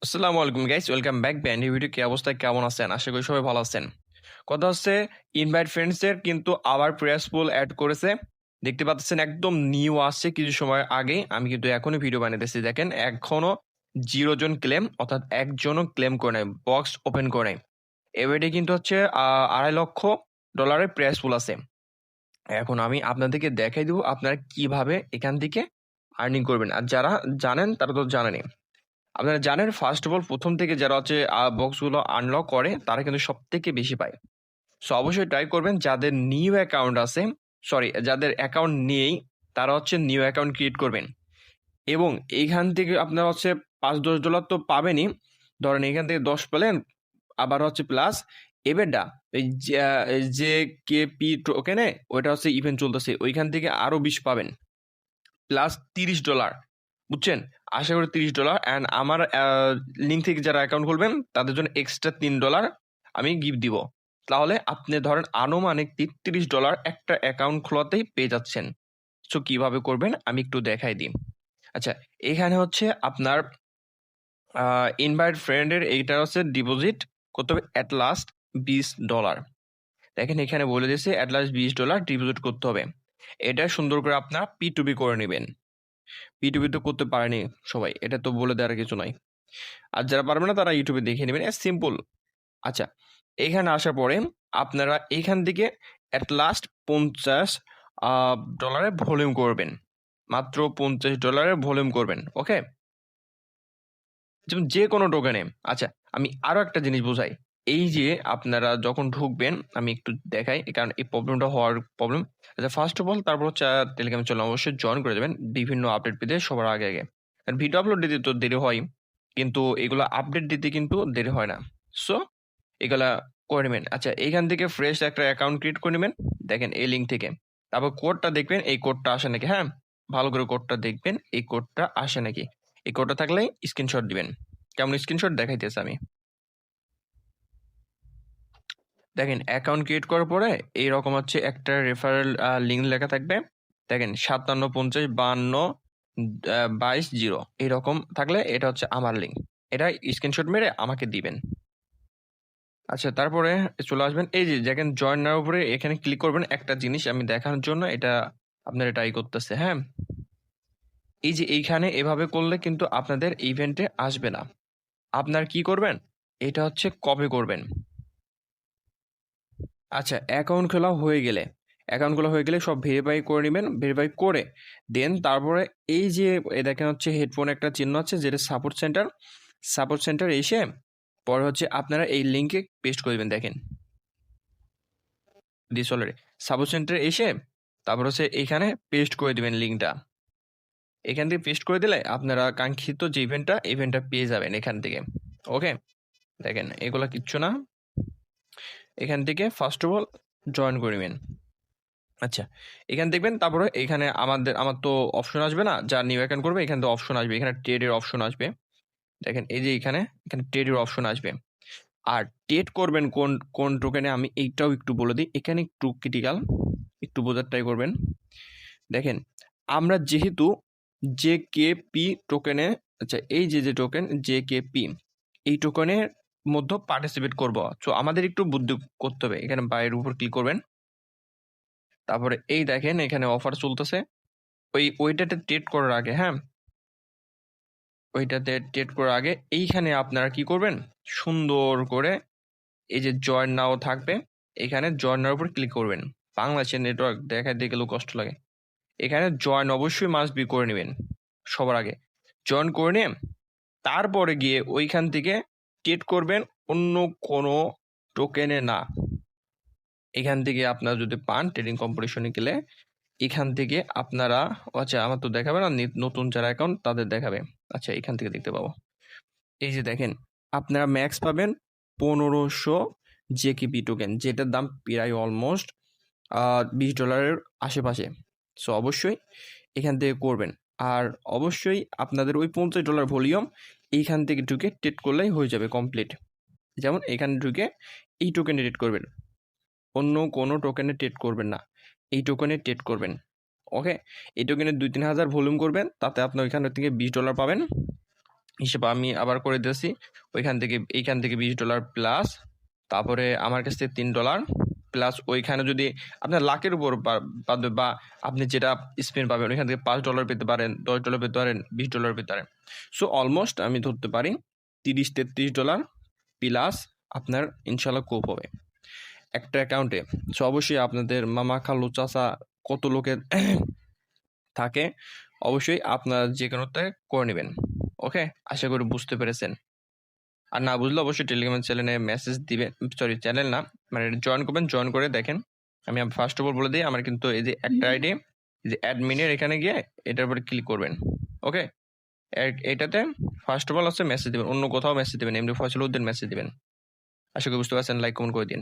আসসালামু আলাইকুম guys, welcome back band video. কি অবস্থা, কেমন আছেন? আশা করি সবাই ভালো আছেন। কথা হচ্ছে ইনভাইট ফ্রেন্ডস এর কিন্তু আবার প্রেস পুল অ্যাড করেছে। দেখতে পাচ্ছেন একদম নিউ আসছে কিছু সময় আগে। আমি কিন্তু এখনই ভিডিও বানাইতেছি। দেখেন এখনো 0 জন ক্লেম, অর্থাৎ একজনও ক্লেম করে নাই, বক্স ওপেন করে নাই। এবারে কিন্তু হচ্ছে $2.5 লাখ প্রেস পুল আছে। এখন আমি আপনাদেরকে দেখাই দিব আপনারা কিভাবে এখান থেকে আর্নিং করবেন। আর যারা জানেন তারা তো জানেনই। আপনারা জানেন ফার্স্ট অফ অল প্রথম থেকে যারা হচ্ছে বক্সগুলো আনলক করে তারা কিন্তু সব থেকে বেশি পায়। সো অবশ্যই ট্রাই করবেন যাদের নিউ অ্যাকাউন্ট আছে, সরি যাদের অ্যাকাউন্ট নেই তারা হচ্ছে নিউ অ্যাকাউন্ট ক্রিয়েট করবেন। এবং এইখান থেকে আপনারা হচ্ছে $5-10 তো পাবেনই। ধরেন এখান থেকে 10 পেলেন, আবার হচ্ছে প্লাস এবেডা এই যে কেপি টোকেনে ওইটা হচ্ছে ইভেন্ট চলতেছে, ওইখান থেকে আরো 20 পাবেন, প্লাস $30। বুঝছেন? আশা করি $30। অ্যান্ড আমার লিঙ্ক থেকে যারা অ্যাকাউন্ট খুলবেন তাদের জন্য এক্সট্রা $3 আমি গিফট দিব। তাহলে আপনি ধরেন আনুমানিক $33 একটা অ্যাকাউন্ট খোলাতেই পেয়ে যাচ্ছেন। সো কিভাবে করবেন আমি একটু দেখাই দিই। আচ্ছা, এখানে হচ্ছে আপনার ইনভাইট ফ্রেন্ডের এইটা হচ্ছে ডিপোজিট করতে হবে অ্যাট লাস্ট $20। দেখেন এখানে বলে দিয়েছে অ্যাট লাস্ট $20 ডিপোজিট করতে হবে। এটা সুন্দর করে আপনার P2P করে নেবেন। P2P তো করতে পারেনি সবাই, এটা তো বলে দেওয়ার কিছু নাই। আর যারা পারবে না তারা ইউটিউবে দেখে নেবেন, সিম্পল। আচ্ছা, এখানে আসার পরে আপনারা এখান থেকে অ্যাট লাস্ট $50 ভলিউম করবেন, মাত্র $50 ভলিউম করবেন। ওকে, যেমন যে কোনো টোকেনে। আচ্ছা, আমি আরো একটা জিনিস বোঝাই। এই যে আপনারা যখন ঢুকবেন আমি একটু দেখাই, কারণ এই প্রবলেমটা হওয়ার প্রবলেম। আচ্ছা, ফার্স্ট অফ অল তারপর হচ্ছে টেলিগ্রামে চলে অবশ্যই জয়েন করে দেবেন বিভিন্ন আপডেট পেতে সবার আগে আগে। কারণ ভিডিও আপলোড দিতে তো দেরি হয়, কিন্তু এগুলো আপডেট দিতে কিন্তু দেরি হয় না। সো এগুলা করে নেবেন। আচ্ছা, এইখান থেকে ফ্রেশ একটা অ্যাকাউন্ট ক্রিয়েট করে নেবেন। দেখেন এই লিঙ্ক থেকে, তারপর কোডটা দেখবেন, এই কোডটা আসে নাকি। হ্যাঁ, ভালো করে কোডটা দেখবেন, এই কোডটা আসে নাকি। এই কোডটা থাকলে স্ক্রিনশট দিবেন। কেমন স্ক্রিনশট দেখাইতেছে আমি। দেখেন অ্যাকাউন্ট ক্রিয়েট করার পরে এইরকম হচ্ছে একটা রেফারেল লিঙ্ক লেখা থাকবে। দেখেন 57 50 52 22 0 এইরকম থাকলে এটা হচ্ছে আমার লিঙ্ক। এটা স্ক্রিনশট মেরে আমাকে দিবেন। আচ্ছা, তারপরে চলে আসবেন এই যে দেখেন জয়েনার উপরে, এখানে ক্লিক করবেন। একটা জিনিস আমি দেখানোর জন্য এটা আপনার এটাই করতেছে। হ্যাঁ, এই যে এইখানে এভাবে করলে কিন্তু আপনাদের ইভেন্টে আসবে না। আপনার কি করবেন, এটা হচ্ছে কপি করবেন। আচ্ছা, অ্যাকাউন্ট খোলা হয়ে গেলে সব ভেরিফাই করে নেবেন। ভেরিফাই করে দেন তারপরে এই যে দেখেন হচ্ছে হেডফোন একটা চিহ্ন আছে যেটা সাপোর্ট সেন্টার এসে পরে হচ্ছে আপনারা এই লিঙ্কে পেস্ট করে দেবেন। দেখেন দিস অলরেডি সাপোর্ট সেন্টার এসে তারপর হচ্ছে এখানে পেস্ট করে দিবেন লিঙ্কটা। এখান থেকে পেস্ট করে দিলে আপনারা কাঙ্ক্ষিত যে ইভেন্টটা পেয়ে যাবেন এখান থেকে। ওকে, দেখেন এগুলা কিচ্ছু না। এখান থেকে ফার্স্ট অফ অল জয়েন করে নেবেন। আচ্ছা, এখানে দেখবেন তারপরে এখানে আমার তো অপশন আসবে না, যা নিউ অ্যাকাউন্ট করবে এখানে তো অপশন আসবে, এখানে ট্রেডের অপশন আসবে। দেখেন এই যে এখানে ট্রেডের অপশন আসবে। আর ট্রেড করবেন কোন কোন টোকেনে আমি এইটাও একটু বলে দিই, এখানে একটু ক্রিটিক্যাল, একটু বোঝার ট্রাই করবেন। দেখেন আমরা যেহেতু জেকেপি টোকেনে, আচ্ছা এই যে টোকেন জেকেপি, এই টোকেনের মধ্যে পার্টিসিপেট করব। সো আমাদের একটু বুদ্ধি করতে হবে। এখানে বাইরের উপর ক্লিক করবেন, তারপরে এই দেখেন এখানে অফার চলতেছে। ওইটাতে ট্রেড করার আগে, হ্যাঁ, ওইটাতে ট্রেড করার আগে এইখানে আপনারা কি করবেন, সুন্দর করে এই যে জয়েন নাও থাকবে, এখানে জয়েন নাওর উপর ক্লিক করবেন। বাংলাদেশের নেটওয়ার্ক দেখাতে গেলেও কষ্ট লাগে। এখানে জয়েন অবশ্যই মাস্ট বি করে নেবেন সবার আগে। জয়েন করে নিয়ে তারপরে গিয়ে ওইখান থেকে ট্রেড করবেন, অন্য কোনো টোকেনে না। এখান থেকে আপনারা যদি পান ট্রেডিং কম্পিটিশনে গেলে এখান থেকে আপনারা, আচ্ছা আমার তো দেখাবে না, নতুন যারা অ্যাকাউন্ট তাদের দেখাবে। আচ্ছা, এখান থেকে দেখতে পাবো। এই যে দেখেন আপনারা ম্যাক্স পাবেন 1500 জেকেপি টোকেন, যেটার দাম প্রায় অলমোস্ট $20 আশেপাশে। সো অবশ্যই এখান থেকে করবেন। আর অবশ্যই আপনাদের ওই $50 ভলিউম এইখান থেকে ঢুকে ট্রেড করলেই হয়ে যাবে কমপ্লিট। যেমন এখানে ঢুকে এই টোকেনে ট্রেড করবেন, অন্য কোনো টোকেনে ট্রেড করবেন না, এই টোকেনে ট্রেড করবেন। ওকে, এই টোকেনে 2-3 হাজার ভলিউম করবেন, তাতে আপনি ওইখান থেকে $20 পাবেন। হিসেব আমি আবার করে দিয়েছি। এইখান থেকে $20 প্লাস তারপরে আমার কাছ থেকে $3 প্লাস ওইখানে যদি আপনার লাকের উপর বাঁধবে বা আপনি যেটা স্পিন পাবেন ওইখান থেকে $5 পেতে পারেন, $10 পেতে পারেন, $20 পেতে পারেন। সো অলমোস্ট আমি ধরতে পারি $30-33 প্লাস আপনার ইনশাল্লাহ কোপ হবে একটা অ্যাকাউন্টে। সো অবশ্যই আপনাদের মামা, খালু, চাচা কত লোকের থাকে অবশ্যই আপনারা যে কোনোতে করে নেবেন। ওকে, আশা করি বুঝতে পেরেছেন। আর না বুঝলে অবশ্যই টেলিগ্রাম চ্যানেলে মেসেজ দিবেন, সরি চ্যানেল না, মানে জয়েন করবেন, জয়েন করে দেখেন। আমি ফার্স্ট অফ অল বলে দিই, আমার কিন্তু এই যে একটা আইডি, যে অ্যাডমিনের এখানে গিয়ে এটার উপরে ক্লিক করবেন। ওকে, এটাতে ফার্স্ট অফ অল হচ্ছে মেসেজ দিবেন, অন্য কোথাও মেসেজ দিবেন, এমনি ফয়সাল উদ্দিন মেসেজ দিবেন। আশা করি বুঝতে পারছেন, লাইক কমেন্ট করে দিন।